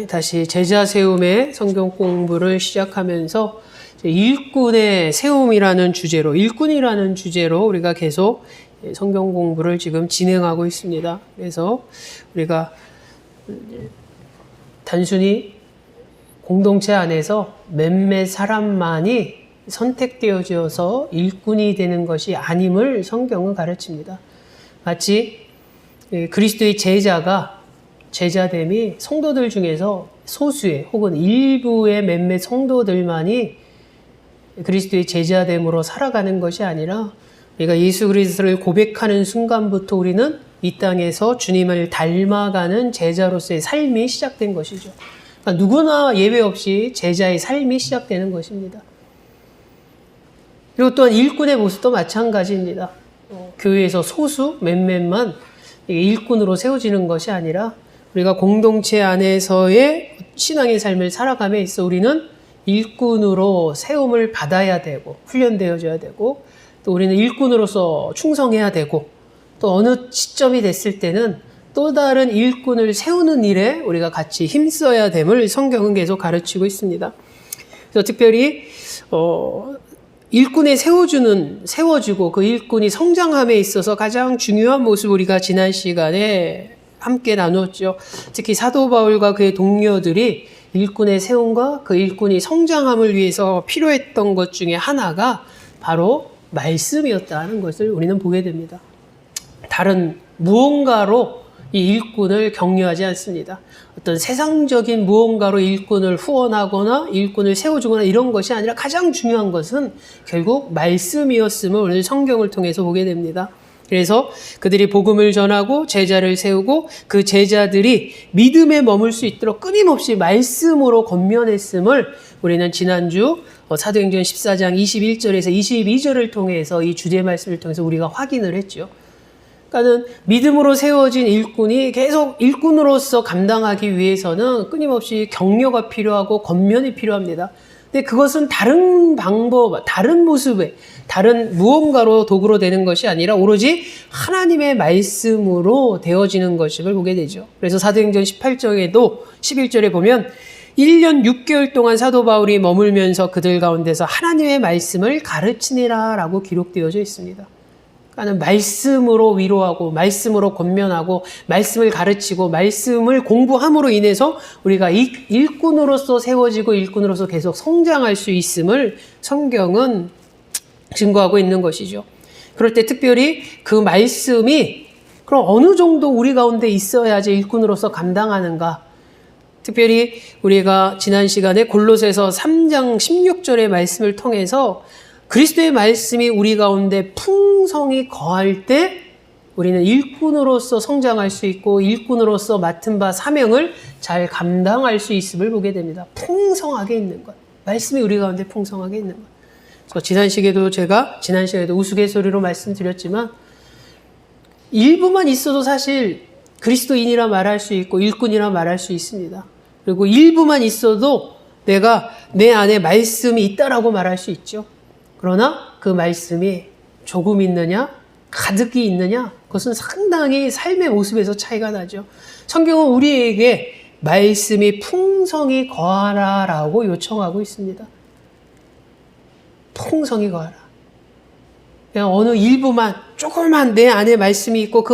다시 제자 세움의 성경 공부를 시작하면서 일꾼의 세움이라는 주제로, 일꾼이라는 주제로 우리가 계속 성경 공부를 지금 진행하고 있습니다. 그래서 우리가 단순히 공동체 안에서 몇몇 사람만이 선택되어져서 일꾼이 되는 것이 아님을 성경은 가르칩니다. 마치 그리스도의 제자됨이 성도들 중에서 소수의 혹은 일부의 몇몇 성도들만이 그리스도의 제자됨으로 살아가는 것이 아니라 우리가 예수 그리스도를 고백하는 순간부터 우리는 이 땅에서 주님을 닮아가는 제자로서의 삶이 시작된 것이죠. 그러니까 누구나 예외 없이 제자의 삶이 시작되는 것입니다. 그리고 또한 일꾼의 모습도 마찬가지입니다. 교회에서 소수 몇몇만 일꾼으로 세워지는 것이 아니라 우리가 공동체 안에서의 신앙의 삶을 살아감에 있어 우리는 일꾼으로 세움을 받아야 되고 훈련되어져야 되고 또 우리는 일꾼으로서 충성해야 되고 또 어느 시점이 됐을 때는 또 다른 일꾼을 세우는 일에 우리가 같이 힘써야 됨을 성경은 계속 가르치고 있습니다. 그래서 특별히 일꾼에 세워주고 그 일꾼이 성장함에 있어서 가장 중요한 모습 우리가 지난 시간에 함께 나누었죠. 특히 사도 바울과 그의 동료들이 일꾼의 세움과 그 일꾼이 성장함을 위해서 필요했던 것 중에 하나가 바로 말씀이었다는 것을 우리는 보게 됩니다. 다른 무언가로 이 일꾼을 격려하지 않습니다. 어떤 세상적인 무언가로 일꾼을 후원하거나 일꾼을 세워주거나 이런 것이 아니라 가장 중요한 것은 결국 말씀이었음을 오늘 성경을 통해서 보게 됩니다. 그래서 그들이 복음을 전하고 제자를 세우고 그 제자들이 믿음에 머물 수 있도록 끊임없이 말씀으로 권면했음을 우리는 지난주 사도행전 14장 21절에서 22절을 통해서 이 주제 말씀을 통해서 우리가 확인을 했죠. 그러니까는 믿음으로 세워진 일꾼이 계속 일꾼으로서 감당하기 위해서는 끊임없이 격려가 필요하고 권면이 필요합니다. 근데 그것은 다른 방법, 다른 모습의 다른 무언가로 도구로 되는 것이 아니라 오로지 하나님의 말씀으로 되어지는 것임을 보게 되죠. 그래서 사도행전 18장에도 11절에 보면 1년 6개월 동안 사도 바울이 머물면서 그들 가운데서 하나님의 말씀을 가르치니라 라고 기록되어져 있습니다. 그러니까 말씀으로 위로하고 말씀으로 권면하고 말씀을 가르치고 말씀을 공부함으로 인해서 우리가 일꾼으로서 세워지고 일꾼으로서 계속 성장할 수 있음을 성경은 증거하고 있는 것이죠. 그럴 때 특별히 그 말씀이 그럼 어느 정도 우리 가운데 있어야지 일꾼으로서 감당하는가? 특별히 우리가 지난 시간에 골로새서 3장 16절의 말씀을 통해서 그리스도의 말씀이 우리 가운데 풍성히 거할 때 우리는 일꾼으로서 성장할 수 있고 일꾼으로서 맡은 바 사명을 잘 감당할 수 있음을 보게 됩니다. 풍성하게 있는 것. 말씀이 우리 가운데 풍성하게 있는 것. 그래서 지난 시간에도 우스갯소리로 말씀드렸지만 일부만 있어도 사실 그리스도인이라 말할 수 있고 일꾼이라 말할 수 있습니다. 그리고 일부만 있어도 내가 내 안에 말씀이 있다라고 말할 수 있죠. 그러나 그 말씀이 조금 있느냐, 가득히 있느냐, 그것은 상당히 삶의 모습에서 차이가 나죠. 성경은 우리에게 말씀이 풍성히 거하라라고 요청하고 있습니다. 풍성히 거하라. 그냥 어느 일부만, 조금만 내 안에 말씀이 있고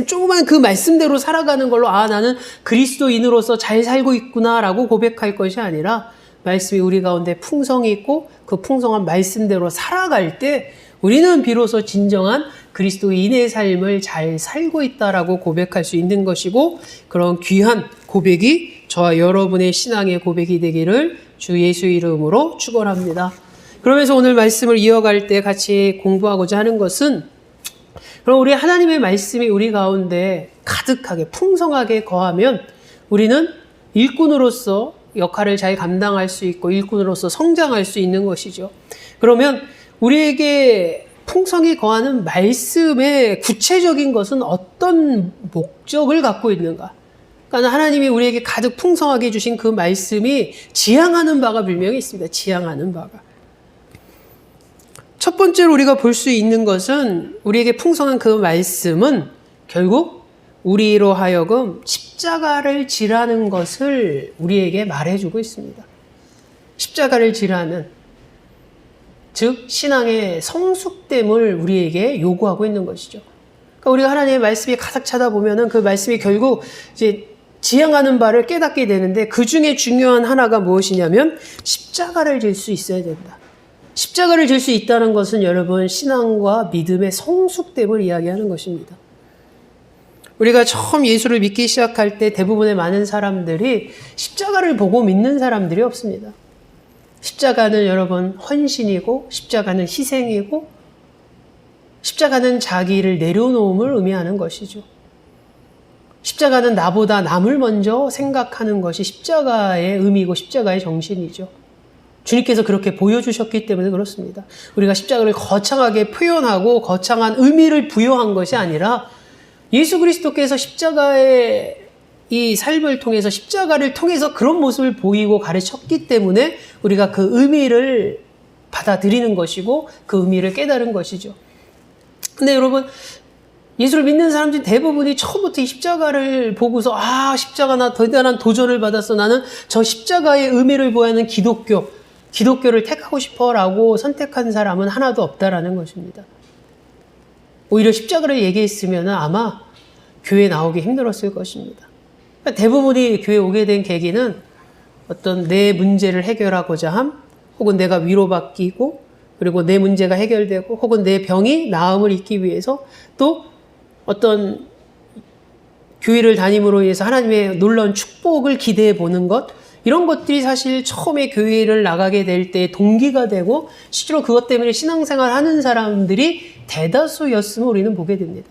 조그만 그 말씀대로 살아가는 걸로 나는 그리스도인으로서 잘 살고 있구나라고 고백할 것이 아니라 말씀이 우리 가운데 풍성이 있고 그 풍성한 말씀대로 살아갈 때 우리는 비로소 진정한 그리스도인의 삶을 잘 살고 있다라고 고백할 수 있는 것이고 그런 귀한 고백이 저와 여러분의 신앙의 고백이 되기를 주 예수 이름으로 축원합니다. 그러면서 오늘 말씀을 이어갈 때 같이 공부하고자 하는 것은 그럼 우리 하나님의 말씀이 우리 가운데 가득하게 풍성하게 거하면 우리는 일꾼으로서 역할을 잘 감당할 수 있고 일꾼으로서 성장할 수 있는 것이죠. 그러면 우리에게 풍성히 거하는 말씀의 구체적인 것은 어떤 목적을 갖고 있는가? 그러니까 하나님이 우리에게 가득 풍성하게 주신 그 말씀이 지향하는 바가 분명히 있습니다. 지향하는 바가. 첫 번째로 우리가 볼 수 있는 것은 우리에게 풍성한 그 말씀은 결국 우리로 하여금 십자가를 지라는 것을 우리에게 말해주고 있습니다. 십자가를 지라는, 즉 신앙의 성숙됨을 우리에게 요구하고 있는 것이죠. 그러니까 우리가 하나님의 말씀이 가득 찾아보면은 그 말씀이 결국 이제 지향하는 바를 깨닫게 되는데, 그 중에 중요한 하나가 무엇이냐면 십자가를 질 수 있어야 된다. 십자가를 질 수 있다는 것은 여러분 신앙과 믿음의 성숙됨을 이야기하는 것입니다. 우리가 처음 예수를 믿기 시작할 때 대부분의 많은 사람들이 십자가를 보고 믿는 사람들이 없습니다. 십자가는 여러분 헌신이고, 십자가는 희생이고, 십자가는 자기를 내려놓음을 의미하는 것이죠. 십자가는 나보다 남을 먼저 생각하는 것이 십자가의 의미고 십자가의 정신이죠. 주님께서 그렇게 보여주셨기 때문에 그렇습니다. 우리가 십자가를 거창하게 표현하고 거창한 의미를 부여한 것이 아니라 예수 그리스도께서 십자가의 이 삶을 통해서, 십자가를 통해서 그런 모습을 보이고 가르쳤기 때문에 우리가 그 의미를 받아들이는 것이고 그 의미를 깨달은 것이죠. 근데 여러분, 예수를 믿는 사람들 대부분이 처음부터 이 십자가를 보고서 십자가 나 대단한 도전을 받았어. 나는 저 십자가의 의미를 보여하는 기독교를 택하고 싶어라고 선택한 사람은 하나도 없다라는 것입니다. 오히려 십자가를 얘기했으면 아마 교회에 나오기 힘들었을 것입니다. 대부분이 교회에 오게 된 계기는 어떤 내 문제를 해결하고자 함, 혹은 내가 위로받기고, 그리고 내 문제가 해결되고, 혹은 내 병이 나음을 잊기 위해서, 또 어떤 교회를 다님으로 인해서 하나님의 놀라운 축복을 기대해 보는 것, 이런 것들이 사실 처음에 교회를 나가게 될 때 동기가 되고, 실제로 그것 때문에 신앙생활 하는 사람들이 대다수였음을 우리는 보게 됩니다.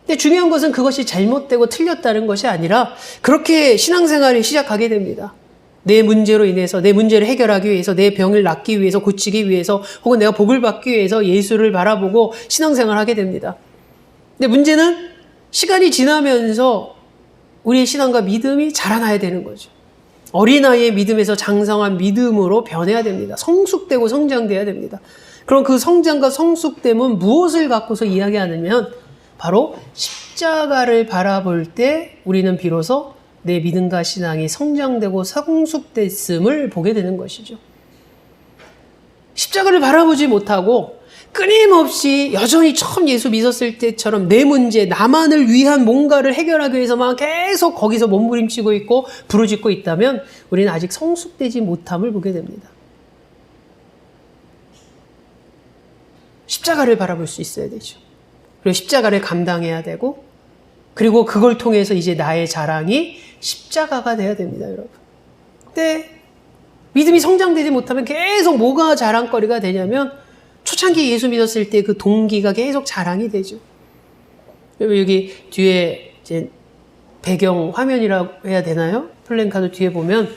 근데 중요한 것은 그것이 잘못되고 틀렸다는 것이 아니라 그렇게 신앙생활을 시작하게 됩니다. 내 문제로 인해서, 내 문제를 해결하기 위해서, 내 병을 낫기 위해서, 고치기 위해서, 혹은 내가 복을 받기 위해서 예수를 바라보고 신앙생활을 하게 됩니다. 근데 문제는 시간이 지나면서 우리의 신앙과 믿음이 자라나야 되는 거죠. 어린아이의 믿음에서 장성한 믿음으로 변해야 됩니다. 성숙되고 성장돼야 됩니다. 그럼 그 성장과 성숙됨은 무엇을 갖고서 이야기하냐면 바로 십자가를 바라볼 때 우리는 비로소 내 믿음과 신앙이 성장되고 성숙됐음을 보게 되는 것이죠. 십자가를 바라보지 못하고 끊임없이 여전히 처음 예수 믿었을 때처럼 내 문제, 나만을 위한 뭔가를 해결하기 위해서만 계속 거기서 몸부림치고 있고 부르짖고 있다면 우리는 아직 성숙되지 못함을 보게 됩니다. 십자가를 바라볼 수 있어야 되죠. 그리고 십자가를 감당해야 되고, 그리고 그걸 통해서 이제 나의 자랑이 십자가가 돼야 됩니다, 여러분. 근데 믿음이 성장되지 못하면 계속 뭐가 자랑거리가 되냐면 초창기 예수 믿었을 때 그 동기가 계속 자랑이 되죠. 여기 뒤에 이제 배경 화면이라고 해야 되나요? 플랜카드 뒤에 보면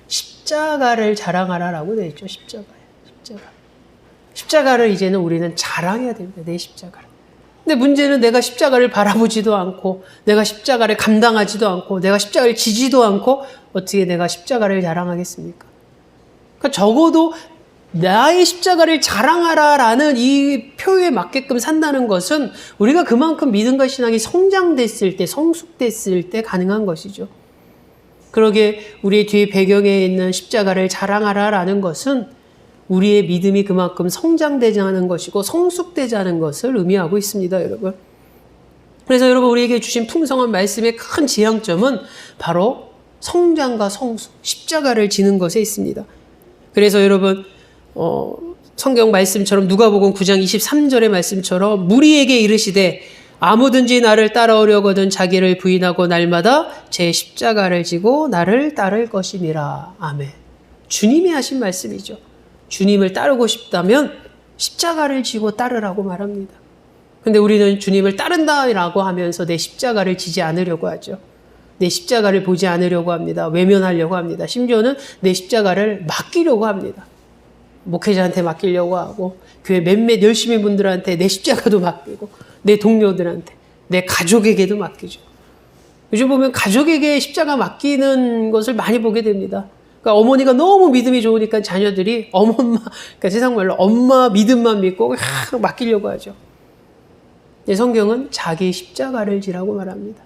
십자가를 자랑하라라고 되어 있죠. 십자가를 이제는 우리는 자랑해야 됩니다. 내 십자가를. 근데 문제는 내가 십자가를 바라보지도 않고, 내가 십자가를 감당하지도 않고, 내가 십자가를 지지도 않고 어떻게 내가 십자가를 자랑하겠습니까? 그러니까 적어도 나의 십자가를 자랑하라라는 이 표에 맞게끔 산다는 것은 우리가 그만큼 믿음과 신앙이 성장됐을 때, 성숙됐을 때 가능한 것이죠. 그러게 우리의 뒤에 배경에 있는 십자가를 자랑하라라는 것은 우리의 믿음이 그만큼 성장되자는 것이고 성숙되자는 것을 의미하고 있습니다, 여러분. 그래서 여러분, 우리에게 주신 풍성한 말씀의 큰 지향점은 바로 성장과 성숙, 십자가를 지는 것에 있습니다. 그래서 여러분, 성경 말씀처럼 누가복음 9장 23절의 말씀처럼 무리에게 이르시되 아무든지 나를 따라오려거든 자기를 부인하고 날마다 제 십자가를 지고 나를 따를 것이니라. 아멘. 주님이 하신 말씀이죠. 주님을 따르고 싶다면 십자가를 지고 따르라고 말합니다. 근데 우리는 주님을 따른다라고 하면서 내 십자가를 지지 않으려고 하죠. 내 십자가를 보지 않으려고 합니다. 외면하려고 합니다. 심지어는 내 십자가를 맡기려고 합니다. 목회자한테 맡기려고 하고, 교회 몇몇 열심히 분들한테 내 십자가도 맡기고, 내 동료들한테, 내 가족에게도 맡기죠. 요즘 보면 가족에게 십자가 맡기는 것을 많이 보게 됩니다. 그러니까 어머니가 너무 믿음이 좋으니까 자녀들이 그러니까 세상 말로 엄마 믿음만 믿고 맡기려고 하죠. 성경은 자기 십자가를 지라고 말합니다.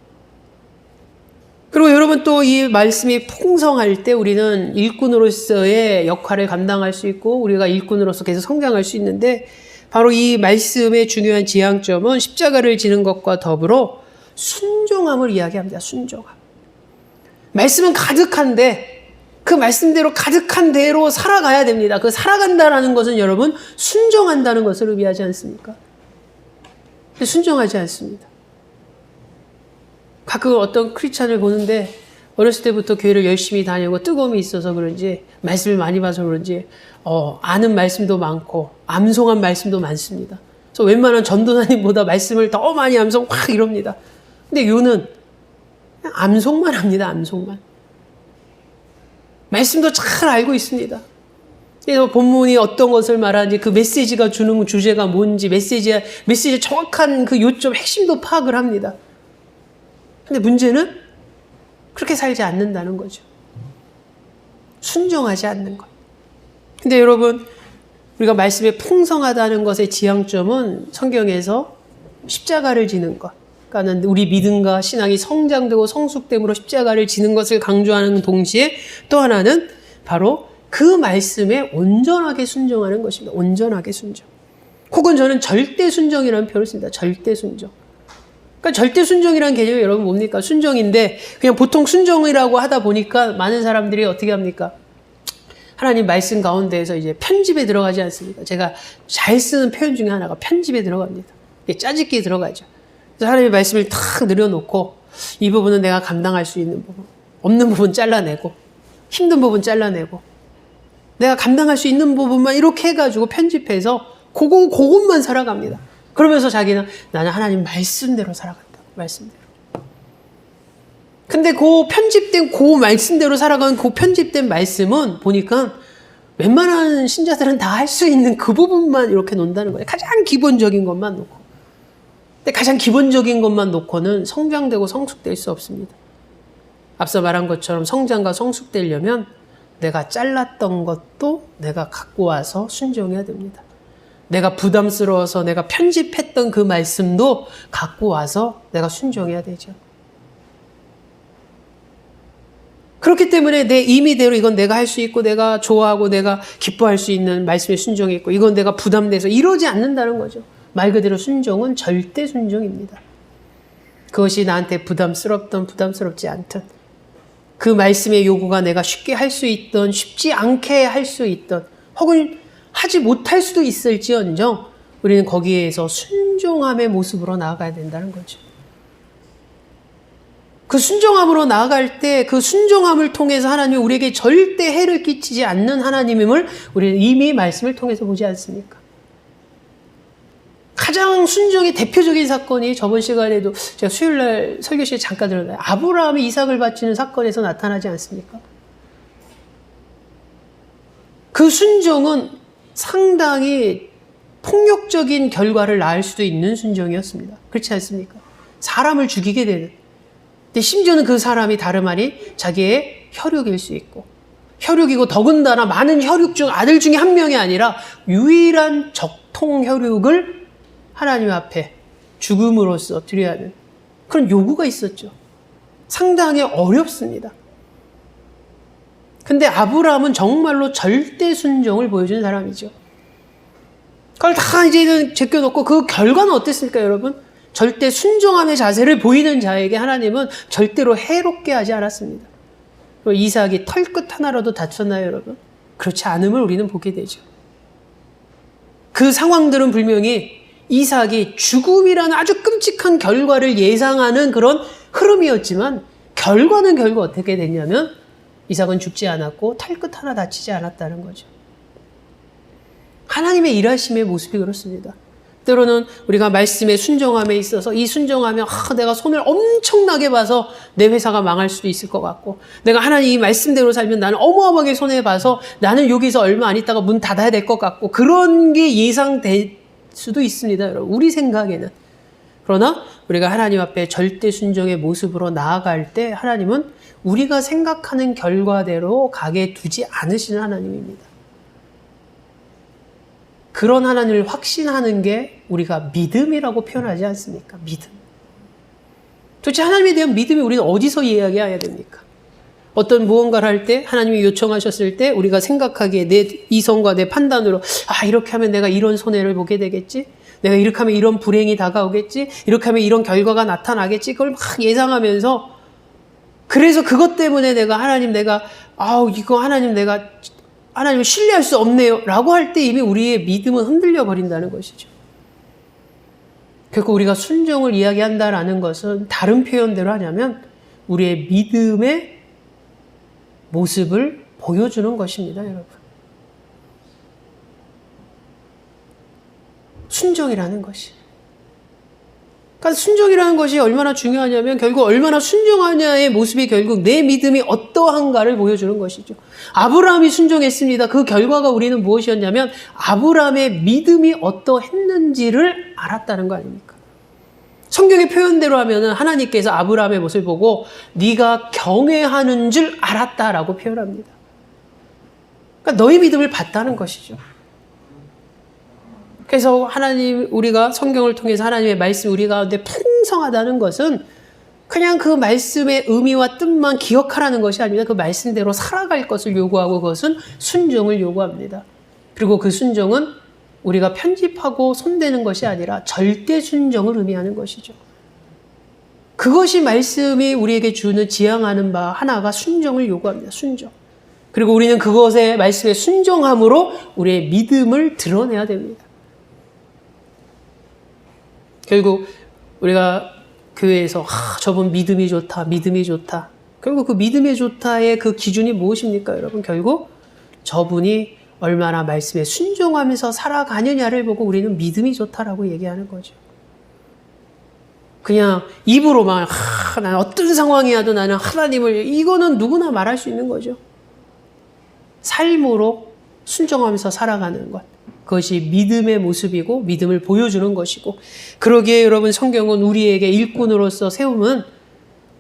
그리고 여러분 또 이 말씀이 풍성할 때 우리는 일꾼으로서의 역할을 감당할 수 있고 우리가 일꾼으로서 계속 성장할 수 있는데 바로 이 말씀의 중요한 지향점은 십자가를 지는 것과 더불어 순종함을 이야기합니다. 순종함. 말씀은 가득한데 그 말씀대로 가득한 대로 살아가야 됩니다. 그 살아간다라는 것은 여러분 순종한다는 것을 의미하지 않습니까? 순종하지 않습니다. 가끔 어떤 크리스찬을 보는데 어렸을 때부터 교회를 열심히 다니고 뜨거움이 있어서 그런지 말씀을 많이 봐서 그런지 아는 말씀도 많고 암송한 말씀도 많습니다. 그래서 웬만한 전도사님보다 말씀을 더 많이 암송 확 이럽니다. 근데 요는 그냥 암송만 합니다. 암송만. 말씀도 잘 알고 있습니다. 그래서 본문이 어떤 것을 말하는지 그 메시지가 주는 주제가 뭔지 메시지의 정확한 그 요점 핵심도 파악을 합니다. 근데 문제는 그렇게 살지 않는다는 거죠. 순종하지 않는 것. 근데 여러분 우리가 말씀에 풍성하다는 것의 지향점은 성경에서 십자가를 지는 것. 그러니까 우리 믿음과 신앙이 성장되고 성숙됨으로 십자가를 지는 것을 강조하는 동시에 또 하나는 바로 그 말씀에 온전하게 순종하는 것입니다. 온전하게 순종. 혹은 저는 절대 순종이라는 표현을 씁니다. 절대 순종. 그러니까 절대 순종이라는 개념이 여러분 뭡니까? 순종인데 그냥 보통 순종이라고 하다 보니까 많은 사람들이 어떻게 합니까? 하나님 말씀 가운데에서 이제 편집에 들어가지 않습니까? 제가 잘 쓰는 표현 중에 하나가 편집에 들어갑니다. 짜집기에 들어가죠. 그래서 하나님의 말씀을 탁 늘여놓고 이 부분은 내가 감당할 수 있는 부분, 없는 부분 잘라내고 힘든 부분 잘라내고 내가 감당할 수 있는 부분만 이렇게 해가지고 편집해서 그것만 살아갑니다. 그러면서 자기는 나는 하나님 말씀대로 살아간다. 말씀대로. 근데 그 편집된 그 말씀대로 살아가는 그 편집된 말씀은 보니까 웬만한 신자들은 다 할 수 있는 그 부분만 이렇게 논다는 거예요. 가장 기본적인 것만 놓고. 근데 가장 기본적인 것만 놓고는 성장되고 성숙될 수 없습니다. 앞서 말한 것처럼 성장과 성숙되려면 내가 잘랐던 것도 내가 갖고 와서 순종해야 됩니다. 내가 부담스러워서 내가 편집했던 그 말씀도 갖고 와서 내가 순종해야 되죠. 그렇기 때문에 내 임의대로 이건 내가 할 수 있고 내가 좋아하고 내가 기뻐할 수 있는 말씀에 순종이 있고 이건 내가 부담돼서 이러지 않는다는 거죠. 말 그대로 순종은 절대 순종입니다. 그것이 나한테 부담스럽든 부담스럽지 않든 그 말씀의 요구가 내가 쉽게 할 수 있든 쉽지 않게 할 수 있든 혹은 하지 못할 수도 있을지언정 우리는 거기에서 순종함의 모습으로 나아가야 된다는 거죠. 그 순종함으로 나아갈 때 그 순종함을 통해서 하나님이 우리에게 절대 해를 끼치지 않는 하나님임을 우리는 이미 말씀을 통해서 보지 않습니까? 가장 순종의 대표적인 사건이 저번 시간에도 제가 수요일날 설교실에 잠깐 들었는데 아브라함이 이삭을 바치는 사건에서 나타나지 않습니까? 그 순종은 상당히 폭력적인 결과를 낳을 수도 있는 순종이었습니다. 그렇지 않습니까? 사람을 죽이게 되는. 근데 심지어는 그 사람이 다름 아닌 자기의 혈육일 수 있고 혈육이고 더군다나 많은 혈육 중 아들 중에 한 명이 아니라 유일한 적통 혈육을 하나님 앞에 죽음으로써 드려야 하는 그런 요구가 있었죠. 상당히 어렵습니다. 근데 아브라함은 정말로 절대 순종을 보여준 사람이죠. 그걸 다 이제는 제껴놓고 그 결과는 어땠습니까, 여러분? 절대 순종함의 자세를 보이는 자에게 하나님은 절대로 해롭게 하지 않았습니다. 그리고 이삭이 털끝 하나라도 다쳤나요, 여러분? 그렇지 않음을 우리는 보게 되죠. 그 상황들은 분명히 이삭이 죽음이라는 아주 끔찍한 결과를 예상하는 그런 흐름이었지만 결과는 결국 어떻게 됐냐면 이삭은 죽지 않았고 털끝 하나 다치지 않았다는 거죠. 하나님의 일하심의 모습이 그렇습니다. 때로는 우리가 말씀의 순종함에 있어서 이 순종하면 내가 손을 엄청나게 봐서 내 회사가 망할 수도 있을 것 같고 내가 하나님 이 말씀대로 살면 나는 어마어마하게 손해봐서 나는 여기서 얼마 안 있다가 문 닫아야 될 것 같고 그런 게 예상될 수도 있습니다. 여러분. 우리 생각에는. 그러나 우리가 하나님 앞에 절대 순종의 모습으로 나아갈 때 하나님은 우리가 생각하는 결과대로 가게 두지 않으시는 하나님입니다. 그런 하나님을 확신하는 게 우리가 믿음이라고 표현하지 않습니까? 믿음. 도대체 하나님에 대한 믿음이 우리는 어디서 이야기해야 됩니까? 어떤 무언가를 할 때 하나님이 요청하셨을 때 우리가 생각하기에 내 이성과 내 판단으로 이렇게 하면 내가 이런 손해를 보게 되겠지? 내가 이렇게 하면 이런 불행이 다가오겠지? 이렇게 하면 이런 결과가 나타나겠지? 그걸 막 예상하면서 그래서 그것 때문에 내가 하나님을 신뢰할 수 없네요 라고 할 때 이미 우리의 믿음은 흔들려 버린다는 것이죠. 결국 우리가 순종을 이야기한다라는 것은 다른 표현대로 하냐면 우리의 믿음의 모습을 보여주는 것입니다, 여러분. 순종이라는 것이. 그러니까 순종이라는 것이 얼마나 중요하냐면 결국 얼마나 순종하냐의 모습이 결국 내 믿음이 어떠한가를 보여주는 것이죠. 아브라함이 순종했습니다. 그 결과가 우리는 무엇이었냐면 아브라함의 믿음이 어떠했는지를 알았다는 거 아닙니까? 성경의 표현대로 하면은 하나님께서 아브라함의 모습을 보고 네가 경외하는 줄 알았다라고 표현합니다. 그러니까 너의 믿음을 봤다는 것이죠. 그래서 우리가 성경을 통해서 하나님의 말씀이 우리 가운데 풍성하다는 것은 그냥 그 말씀의 의미와 뜻만 기억하라는 것이 아닙니다. 그 말씀대로 살아갈 것을 요구하고 그것은 순종을 요구합니다. 그리고 그 순종은 우리가 편집하고 손대는 것이 아니라 절대 순종을 의미하는 것이죠. 그것이 말씀이 우리에게 주는 지향하는 바 하나가 순종을 요구합니다. 순종. 그리고 우리는 그것의 말씀에 순종함으로 우리의 믿음을 드러내야 됩니다. 결국 우리가 교회에서 저분 믿음이 좋다, 믿음이 좋다. 결국 그 믿음이 좋다의 그 기준이 무엇입니까, 여러분? 결국 저분이 얼마나 말씀에 순종하면서 살아가느냐를 보고 우리는 믿음이 좋다라고 얘기하는 거죠. 그냥 입으로만 난 어떤 상황이어도 나는 하나님을 이거는 누구나 말할 수 있는 거죠. 삶으로 순종하면서 살아가는 것. 그것이 믿음의 모습이고 믿음을 보여주는 것이고 그러기에 여러분 성경은 우리에게 일꾼으로서 세움은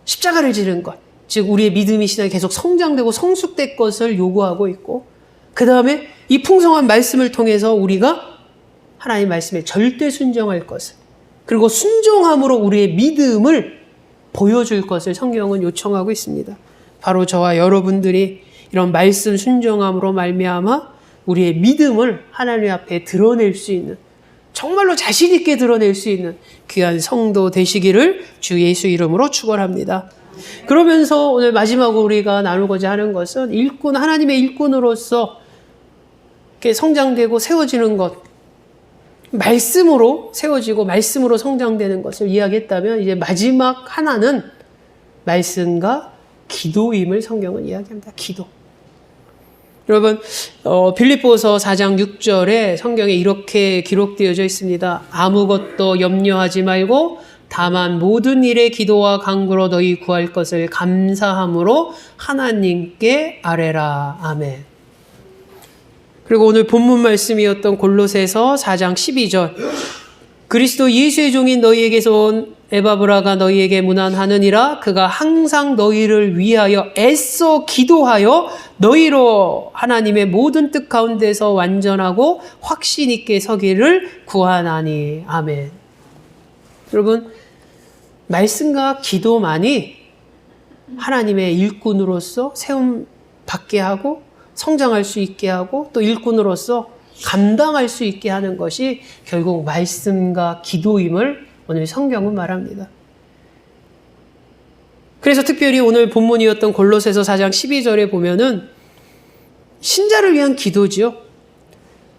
십자가를 지는 것. 즉 우리의 믿음이 신앙이 계속 성장되고 성숙될 것을 요구하고 있고 그 다음에 이 풍성한 말씀을 통해서 우리가 하나님의 말씀에 절대 순종할 것을 그리고 순종함으로 우리의 믿음을 보여줄 것을 성경은 요청하고 있습니다. 바로 저와 여러분들이 이런 말씀 순종함으로 말미암아 우리의 믿음을 하나님 앞에 드러낼 수 있는 정말로 자신 있게 드러낼 수 있는 귀한 성도 되시기를 주 예수 이름으로 축원합니다. 그러면서 오늘 마지막으로 우리가 나누고자 하는 것은 하나님의 일꾼으로서 이렇게 성장되고 세워지는 것, 말씀으로 세워지고 말씀으로 성장되는 것을 이야기했다면 이제 마지막 하나는 말씀과 기도임을 성경은 이야기합니다. 기도. 여러분 빌립보서 4장 6절에 성경에 이렇게 기록되어져 있습니다. 아무것도 염려하지 말고 다만 모든 일에 기도와 간구로 너희 구할 것을 감사함으로 하나님께 아뢰라. 아멘. 그리고 오늘 본문 말씀이었던 골로새서 4장 12절 그리스도 예수의 종인 너희에게서 온 에바브라가 너희에게 문안하느니라. 그가 항상 너희를 위하여 애써 기도하여 너희로 하나님의 모든 뜻 가운데서 완전하고 확신 있게 서기를 구하나니. 아멘. 여러분 말씀과 기도만이 하나님의 일꾼으로서 세움 받게 하고 성장할 수 있게 하고 또 일꾼으로서 감당할 수 있게 하는 것이 결국 말씀과 기도임을 오늘 성경은 말합니다. 그래서 특별히 오늘 본문이었던 골로새서 4장 12절에 보면은 신자를 위한 기도지요.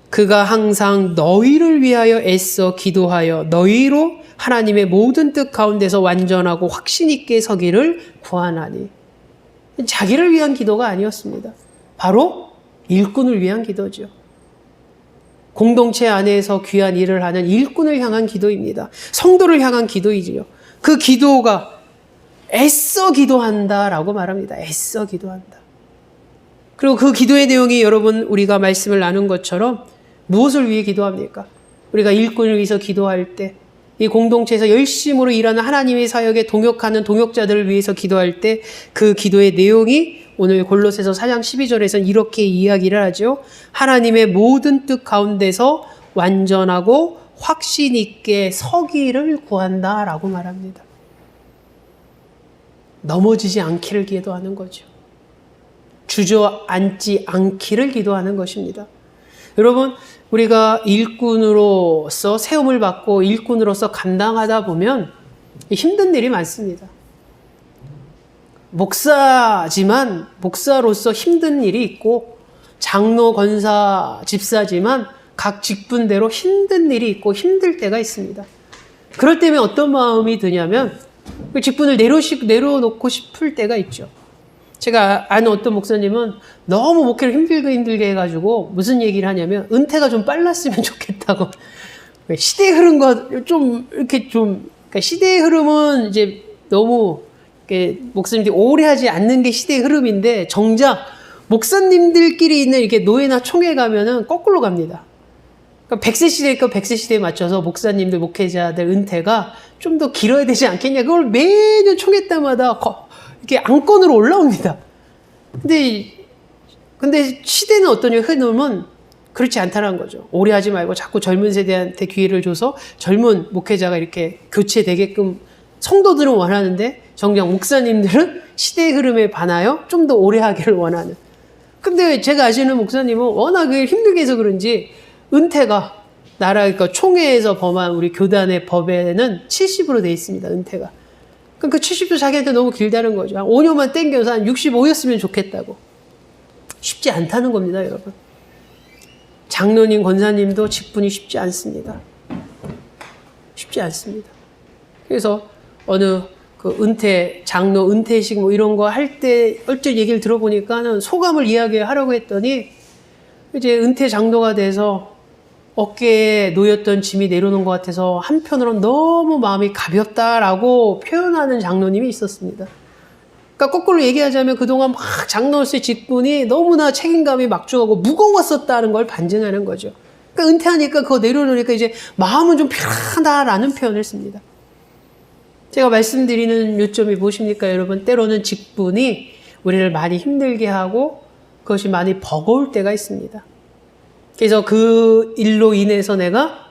그가 항상 너희를 위하여 애써 기도하여 너희로 하나님의 모든 뜻 가운데서 완전하고 확신 있게 서기를 구하나니. 자기를 위한 기도가 아니었습니다. 바로 일꾼을 위한 기도죠. 공동체 안에서 귀한 일을 하는 일꾼을 향한 기도입니다. 성도를 향한 기도이지요. 그 기도가 애써 기도한다라고 말합니다. 애써 기도한다. 그리고 그 기도의 내용이 여러분 우리가 말씀을 나눈 것처럼 무엇을 위해 기도합니까? 우리가 일꾼을 위해서 기도할 때 이 공동체에서 열심으로 일하는 하나님의 사역에 동역하는 동역자들을 위해서 기도할 때 그 기도의 내용이 오늘 골로새서 4장 12절에서는 이렇게 이야기를 하죠. 하나님의 모든 뜻 가운데서 완전하고 확신 있게 서기를 구한다라고 말합니다. 넘어지지 않기를 기도하는 거죠. 주저앉지 않기를 기도하는 것입니다. 여러분, 우리가 일꾼으로서 세움을 받고 일꾼으로서 감당하다 보면 힘든 일이 많습니다. 목사지만 목사로서 힘든 일이 있고, 장로, 권사, 집사지만 각 직분대로 힘든 일이 있고 힘들 때가 있습니다. 그럴 때면 어떤 마음이 드냐면 그 직분을 내려놓고 싶을 때가 있죠. 제가 아는 어떤 목사님은 너무 목회를 힘들게 해가지고 무슨 얘기를 하냐면 은퇴가 좀 빨랐으면 좋겠다고. 시대의 흐름과 좀 이렇게 그러니까 시대의 흐름은 이제 너무 목사님들이 오래 하지 않는 게 시대의 흐름인데, 정작 목사님들끼리 있는 이렇게 노예나 총회 가면은 거꾸로 갑니다. 그러니까 100세 시대니까 100세 시대에 맞춰서 목사님들, 목회자들 은퇴가 좀 더 길어야 되지 않겠냐. 그걸 매년 총회 때마다 이렇게 안건으로 올라옵니다. 근데 시대는 어떠냐, 흐름은 그렇지 않다는 거죠. 오래 하지 말고 자꾸 젊은 세대한테 기회를 줘서 젊은 목회자가 이렇게 교체되게끔 성도들은 원하는데, 정작 목사님들은 시대의 흐름에 반하여 좀 더 오래 하기를 원하는. 근데 제가 아시는 목사님은 워낙 힘들게 해서 그런지 은퇴가 그러니까 총회에서 범한 우리 교단의 법에는 70으로 돼 있습니다. 은퇴가. 그러니까 그 70도 자기한테 너무 길다는 거죠. 한 5년만 땡겨서 한 65였으면 좋겠다고. 쉽지 않다는 겁니다, 여러분. 장로님, 권사님도 직분이 쉽지 않습니다. 쉽지 않습니다. 그래서 어느 그 장로 은퇴식 뭐 이런 거 할 때 얼핏 얘기를 들어보니까는 소감을 이야기하려고 했더니, 이제 은퇴 장로가 돼서 어깨에 놓였던 짐이 내려오는 것 같아서 한편으로는 너무 마음이 가볍다라고 표현하는 장로님이 있었습니다. 그러니까 거꾸로 얘기하자면 그동안 막 장로로서의 직분이 너무나 책임감이 막중하고 무거웠었다는 걸 반증하는 거죠. 그러니까 은퇴하니까 그거 내려놓으니까 이제 마음은 좀 편하다라는 표현을 씁니다. 제가 말씀드리는 요점이 무엇입니까, 여러분? 때로는 직분이 우리를 많이 힘들게 하고 그것이 많이 버거울 때가 있습니다. 그래서 그 일로 인해서 내가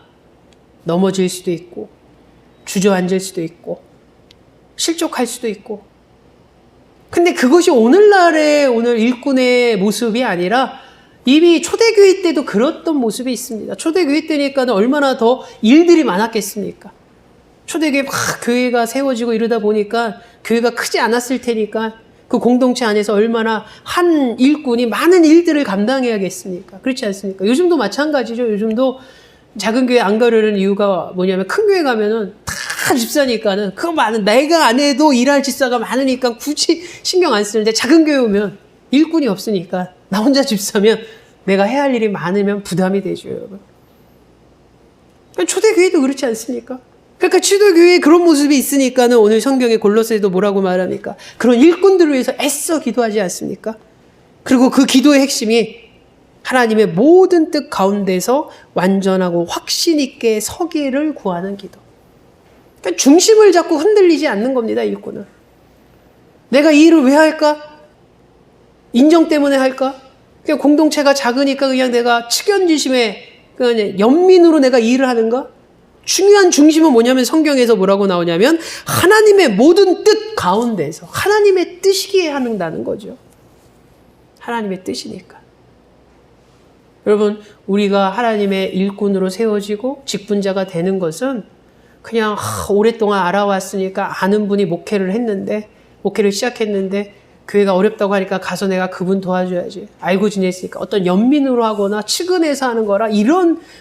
넘어질 수도 있고, 주저앉을 수도 있고, 실족할 수도 있고. 근데 그것이 오늘 일꾼의 모습이 아니라 이미 초대교회 때도 그랬던 모습이 있습니다. 초대교회 때니까는 얼마나 더 일들이 많았겠습니까? 초대교회 막 교회가 세워지고 이러다 보니까 교회가 크지 않았을 테니까 그 공동체 안에서 얼마나 한 일꾼이 많은 일들을 감당해야겠습니까? 그렇지 않습니까? 요즘도 마찬가지죠. 요즘도 작은 교회 안 가려는 이유가 뭐냐면 큰 교회 가면은 다 집사니까는 그거 내가 안 해도 일할 집사가 많으니까 굳이 신경 안 쓰는데, 작은 교회 오면 일꾼이 없으니까 나 혼자 집사면 내가 해야 할 일이 많으면 부담이 되죠, 여러분. 초대교회도 그렇지 않습니까? 그러니까 초대교회에 그런 모습이 있으니까는 오늘 성경의 골로새도 뭐라고 말합니까? 그런 일꾼들을 위해서 애써 기도하지 않습니까? 그리고 그 기도의 핵심이 하나님의 모든 뜻 가운데서 완전하고 확신 있게 서기를 구하는 기도. 그러니까 중심을 잡고 흔들리지 않는 겁니다, 일꾼은. 내가 이 일을 왜 할까? 인정 때문에 할까? 그냥 공동체가 작으니까 그냥 내가 측연지심에 그냥 연민으로 내가 이 일을 하는가? 중요한 중심은 뭐냐면 성경에서 뭐라고 나오냐면 하나님의 모든 뜻 가운데서 하나님의 뜻이기에 한다는 거죠. 하나님의 뜻이니까. 여러분, 우리가 하나님의 일꾼으로 세워지고 직분자가 되는 것은 그냥 오랫동안 알아왔으니까 아는 분이 목회를 시작했는데 교회가 어렵다고 하니까 가서 내가 그분 도와줘야지. 알고 지냈으니까 어떤 연민으로 하거나 측은해서 하는 거라,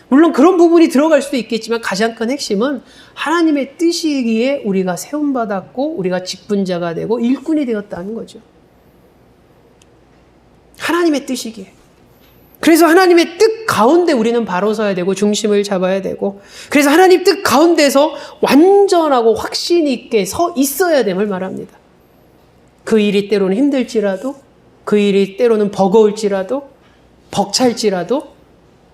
물론 그런 부분이 들어갈 수도 있겠지만 가장 큰 핵심은 하나님의 뜻이기에 우리가 세움받았고 우리가 직분자가 되고 일꾼이 되었다는 거죠. 하나님의 뜻이기에. 그래서 하나님의 뜻 가운데 우리는 바로 서야 되고 중심을 잡아야 되고, 그래서 하나님 뜻 가운데서 완전하고 확신 있게 서 있어야 됨을 말합니다. 그 일이 때로는 힘들지라도, 그 일이 때로는 버거울지라도, 벅찰지라도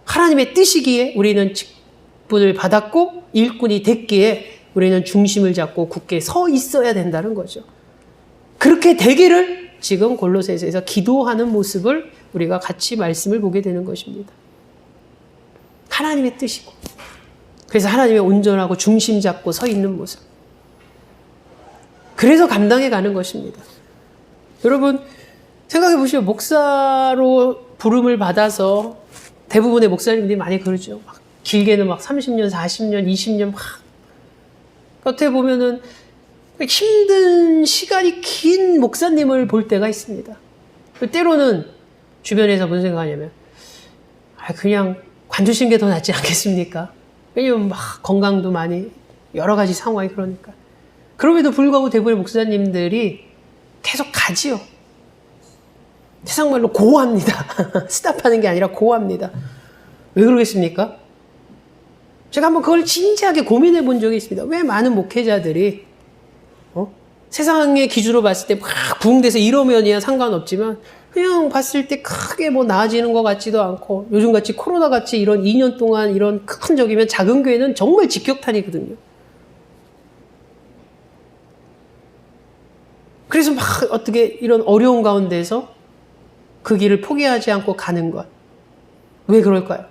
하나님의 뜻이기에 우리는 직분을 받았고 일꾼이 됐기에 우리는 중심을 잡고 굳게 서 있어야 된다는 거죠. 그렇게 되기를 지금 골로새서에서 기도하는 모습을 우리가 같이 말씀을 보게 되는 것입니다. 하나님의 뜻이고, 그래서 하나님의 온전하고 중심 잡고 서 있는 모습. 그래서 감당해 가는 것입니다. 여러분 생각해 보시면 목사로 부름을 받아서 대부분의 목사님들이 많이 그러죠. 막 길게는 막 30년, 40년, 20년 막 겉에 보면은 힘든 시간이 긴 목사님을 볼 때가 있습니다. 때로는 주변에서 무슨 생각하냐면 그냥 관두신 게 더 낫지 않겠습니까? 왜냐면 막 건강도 많이 여러 가지 상황이 그러니까. 그럼에도 불구하고 대부분의 목사님들이 계속 가지요. 세상 말로 고합니다. 스탑하는 게 아니라 고합니다. 왜 그러겠습니까? 제가 한번 그걸 진지하게 고민해 본 적이 있습니다. 왜 많은 목회자들이 세상의 기준으로 봤을 때 막 부흥돼서 이러면이야 상관없지만 그냥 봤을 때 크게 뭐 나아지는 것 같지도 않고 요즘같이 코로나같이 이런 2년 동안 이런 큰 적이면 작은 교회는 정말 직격탄이거든요. 그래서 막 어떻게 이런 어려운 가운데서 그 길을 포기하지 않고 가는 것. 왜 그럴까요?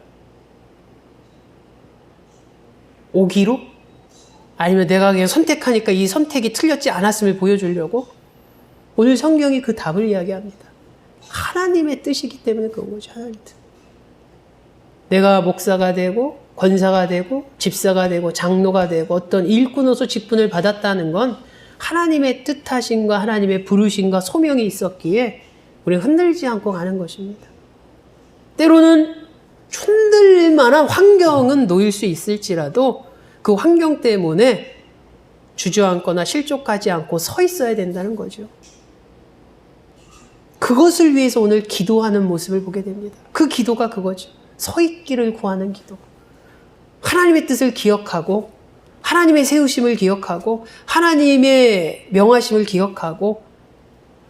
오기로? 아니면 내가 그냥 선택하니까 이 선택이 틀렸지 않았음을 보여주려고? 오늘 성경이 그 답을 이야기합니다. 하나님의 뜻이기 때문에 그런 거죠. 하나님 뜻. 내가 목사가 되고 권사가 되고 집사가 되고 장로가 되고 어떤 일꾼으로서 직분을 받았다는 건 하나님의 뜻하심과 하나님의 부르심과 소명이 있었기에 우리 흔들지 않고 가는 것입니다. 때로는 흔들릴 만한 환경은 놓일 수 있을지라도 그 환경 때문에 주저앉거나 실족하지 않고 서 있어야 된다는 거죠. 그것을 위해서 오늘 기도하는 모습을 보게 됩니다. 그 기도가 그거죠. 서 있기를 구하는 기도. 하나님의 뜻을 기억하고 하나님의 세우심을 기억하고 하나님의 명하심을 기억하고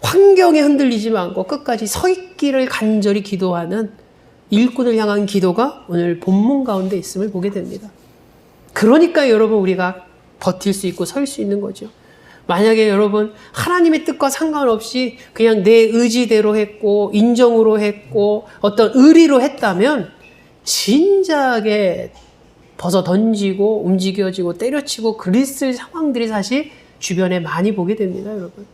환경에 흔들리지 않고 끝까지 서 있기를 간절히 기도하는 일꾼을 향한 기도가 오늘 본문 가운데 있음을 보게 됩니다. 그러니까 여러분 우리가 버틸 수 있고 설 수 있는 거죠. 만약에 여러분 하나님의 뜻과 상관없이 그냥 내 의지대로 했고 인정으로 했고 어떤 의리로 했다면 진작에 벗어 던지고 움직여지고 때려치고 그랬을 상황들이 사실 주변에 많이 보게 됩니다, 여러분.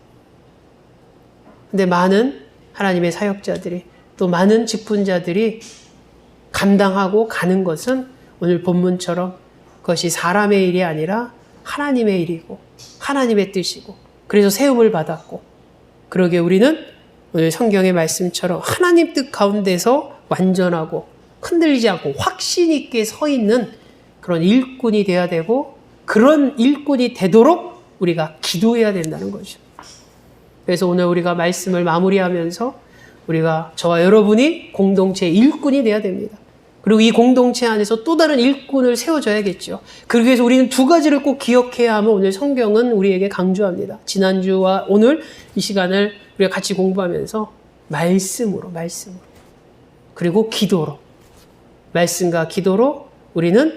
근데 많은 하나님의 사역자들이 또 많은 직분자들이 감당하고 가는 것은 오늘 본문처럼 그것이 사람의 일이 아니라 하나님의 일이고 하나님의 뜻이고 그래서 세움을 받았고 그러게 우리는 오늘 성경의 말씀처럼 하나님 뜻 가운데서 완전하고 흔들리지 않고 확신 있게 서 있는 그런 일꾼이 돼야 되고 그런 일꾼이 되도록 우리가 기도해야 된다는 거죠. 그래서 오늘 우리가 말씀을 마무리하면서 우리가 저와 여러분이 공동체 일꾼이 돼야 됩니다. 그리고 이 공동체 안에서 또 다른 일꾼을 세워줘야겠죠. 그러기 위해서 우리는 두 가지를 꼭 기억해야 하면 오늘 성경은 우리에게 강조합니다. 지난주와 오늘 이 시간을 우리가 같이 공부하면서 말씀으로 그리고 기도로 말씀과 기도로 우리는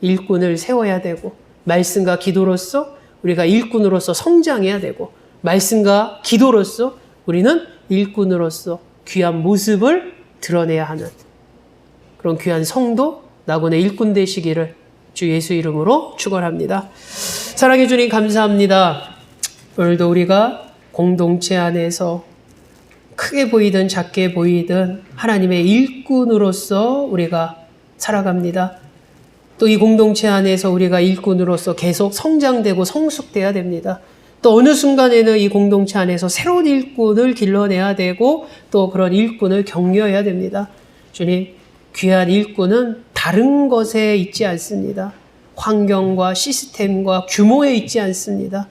일꾼을 세워야 되고 말씀과 기도로서 우리가 일꾼으로서 성장해야 되고 말씀과 기도로서 우리는 일꾼으로서 귀한 모습을 드러내야 하는 그런 귀한 성도 나곤의 일꾼 되시기를 주 예수 이름으로 축원합니다. 사랑해 주님 감사합니다. 오늘도 우리가 공동체 안에서 크게 보이든 작게 보이든 하나님의 일꾼으로서 우리가 살아갑니다. 또 이 공동체 안에서 우리가 일꾼으로서 계속 성장되고 성숙돼야 됩니다. 또 어느 순간에는 이 공동체 안에서 새로운 일꾼을 길러내야 되고 또 그런 일꾼을 격려해야 됩니다. 주님, 귀한 일꾼은 다른 것에 있지 않습니다. 환경과 시스템과 규모에 있지 않습니다.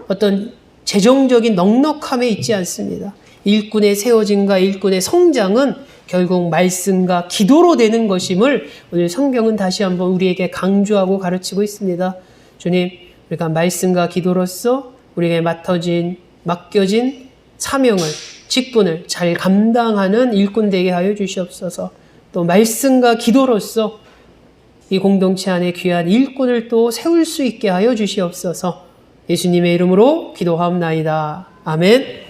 어떤 재정적인 넉넉함에 있지 않습니다. 일꾼의 세워짐과 일꾼의 성장은 결국 말씀과 기도로 되는 것임을 오늘 성경은 다시 한번 우리에게 강조하고 가르치고 있습니다. 주님, 우리가 말씀과 기도로서 우리에게 맡겨진 사명을, 직분을 잘 감당하는 일꾼 되게 하여 주시옵소서. 또 말씀과 기도로서 이 공동체 안에 귀한 일꾼을 또 세울 수 있게 하여 주시옵소서. 예수님의 이름으로 기도하옵나이다. 아멘.